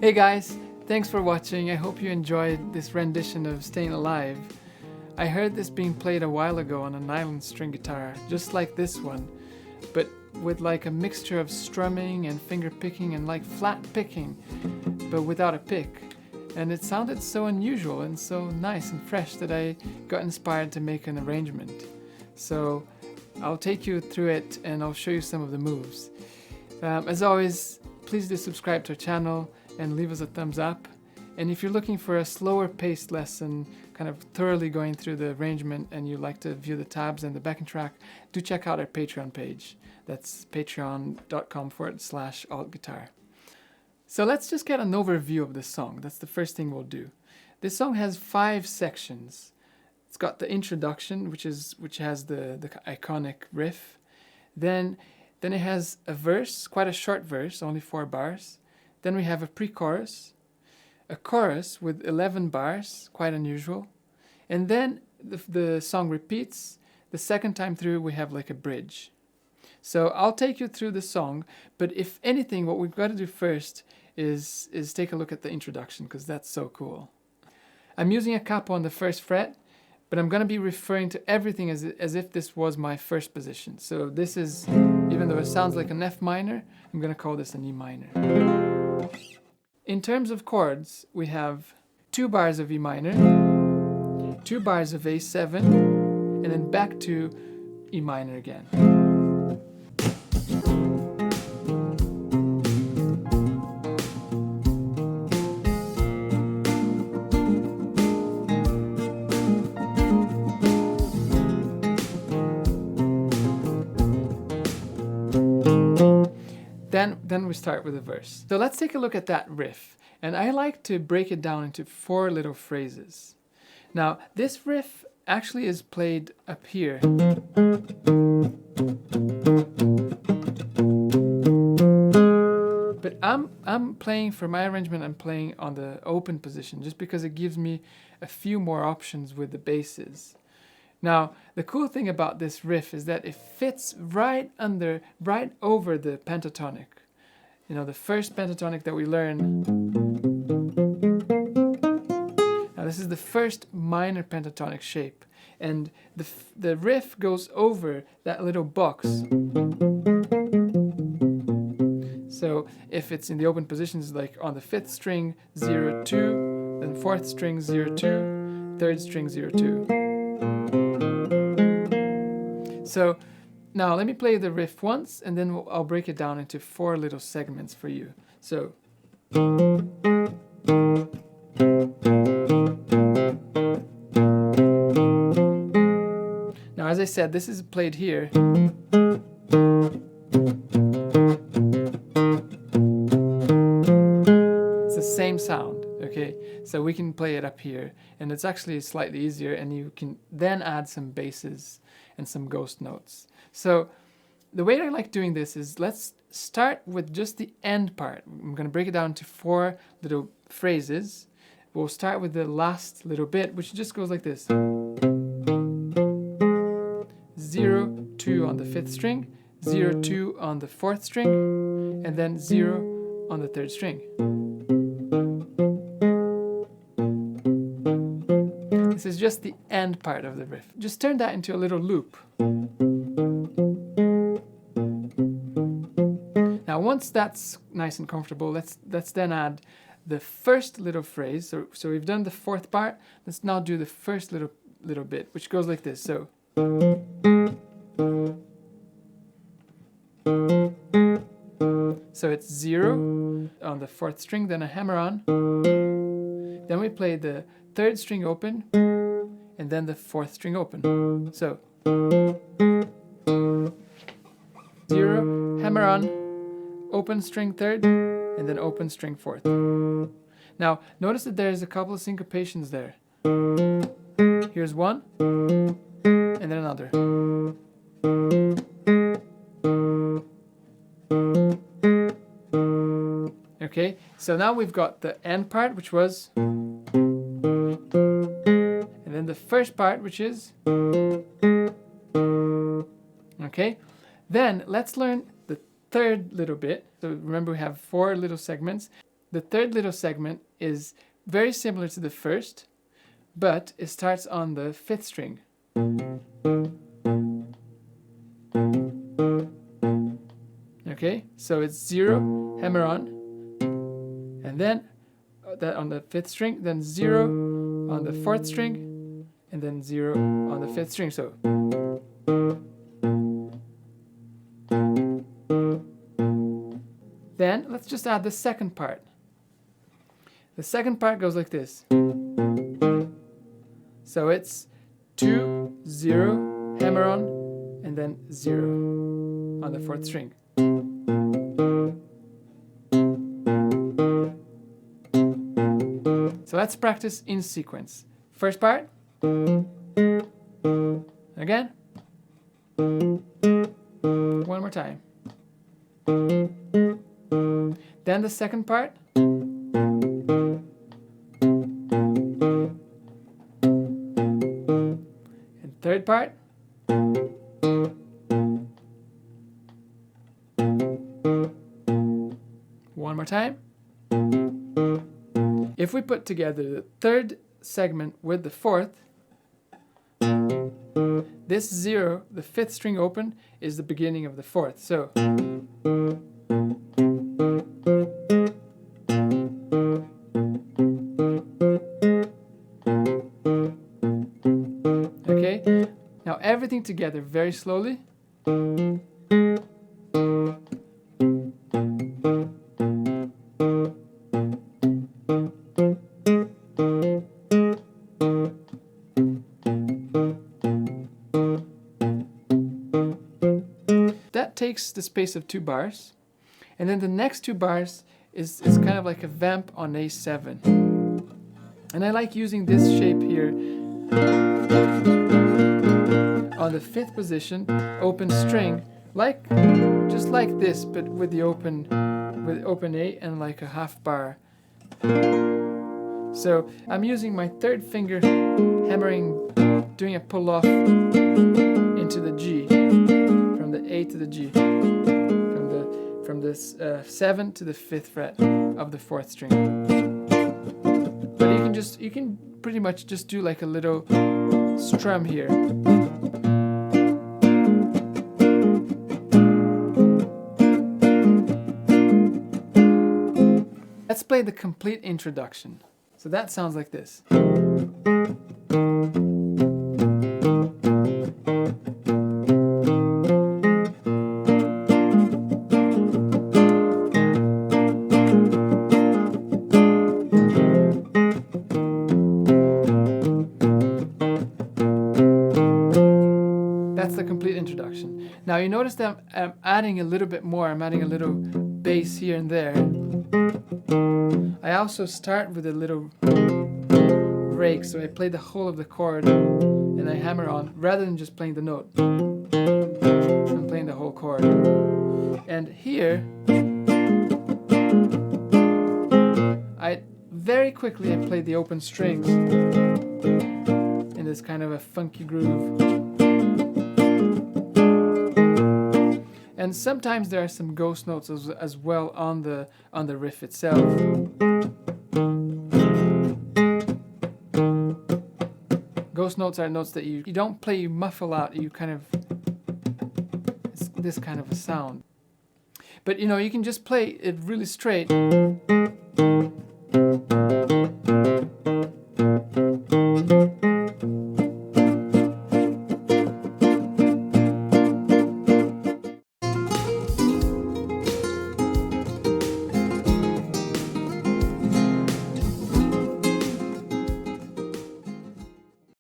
Hey guys, thanks for watching. I hope you enjoyed this rendition of Stayin Alive. I heard this being played a while ago on a nylon string guitar, just like this one, but with like a mixture of strumming and finger picking and like flat picking, but without a pick. And it sounded so unusual and so nice and fresh that I got inspired to make an arrangement. So I'll take you through it and I'll show you some of the moves. As always, please do subscribe to our channel and leave us a thumbs up. And if you're looking for a slower paced lesson, kind of thoroughly going through the arrangement, and you like to view the tabs and the backing track, do check out our Patreon page. That's patreon.com/altguitar. So let's just get an overview of this song. That's the first thing we'll do. This song has 5 sections. It's got the introduction, which has the iconic riff. Then it has a verse, quite a short verse, only 4 bars. Then we have a pre-chorus, a chorus with 11 bars, quite unusual. And then the song repeats. The second time through, we have like a bridge. So I'll take you through the song, but if anything, what we've got to do first is take a look at the introduction, because that's so cool. I'm using a capo on the 1st fret, but I'm going to be referring to everything as if this was my first position. So this is, even though it sounds like an F minor, I'm going to call this an E minor. In terms of chords, we have 2 bars of E minor, 2 bars of A7, and then back to E minor again. Then we start with a verse. So let's take a look at that riff. And I like to break it down into 4 little phrases. Now, this riff actually is played up here. But I'm playing, for my arrangement, I'm playing on the open position, just because it gives me a few more options with the basses. Now, the cool thing about this riff is that it fits right over the pentatonic. You know, the first pentatonic that we learn. Now, this is the first minor pentatonic shape, and the riff goes over that little box. So if it's in the open positions, like on the 5th string 0 2, then 4th string 0 2, 3rd string 0 2. So now let me play the riff once, and then I'll break it down into 4 little segments for you. So now, as I said, this is played here. It's the same sound, okay? So we can play it up here, and it's actually slightly easier, and you can then add some basses and some ghost notes. So the way I like doing this is, let's start with just the end part. I'm going to break it down into 4 little phrases. We'll start with the last little bit, which just goes like this. 0 2 on the 5th string, 0 2 on the 4th string, and then 0 on the 3rd string. This is just the end part of the riff. Just turn that into a little loop. Now, once that's nice and comfortable, let's then add the first little phrase. So we've done the 4th part. Let's now do the first little bit, which goes like this. So it's 0 on the 4th string, then a hammer on. Then we play the 3rd string open, and then the 4th string open. So 0, hammer on, open string 3rd, and then open string 4th. Now, notice that there's a couple of syncopations there. Here's one, and then another. Okay, so now we've got the end part, which was, and then the first part, which is, okay. Then let's learn the third little bit. So remember, we have 4 little segments. The third little segment is very similar to the first, but it starts on the 5th string. Okay, so it's 0, hammer on, and then that on the 5th string, then 0 on the 4th string, and then 0 on the 5th string. So then let's just add the second part. The second part goes like this. So it's 2, 0, hammer on, and then 0 on the 4th string. So let's practice in sequence. First part. Again. One more time. Then the second part. And third part. One more time. If we put together the third segment with the fourth, this 0, the 5th string open, is the beginning of the fourth. So okay, now everything together very slowly. That takes the space of 2 bars, and then the next 2 bars is kind of like a vamp on A7. And I like using this shape here on the 5th position, open string, like just like this, but with the open A and like a half bar. So I'm using my 3rd finger, hammering, doing a pull off into the G, from the A to the G, from the 7th to the 5th fret of the 4th string. But you can pretty much just do like a little strum here. Let's play the complete introduction. So that sounds like this. That's the complete introduction. Now you notice that I'm adding a little bit more. I'm adding a little bass here and there. I also start with a little rake, so I play the whole of the chord and I hammer on, rather than just playing the note. I'm playing the whole chord. And here, very quickly I play the open strings in this kind of a funky groove. And sometimes there are some ghost notes as well on the riff itself. Ghost notes are notes that you don't play, you muffle out, you kind of, it's this kind of a sound. But you know, you can just play it really straight.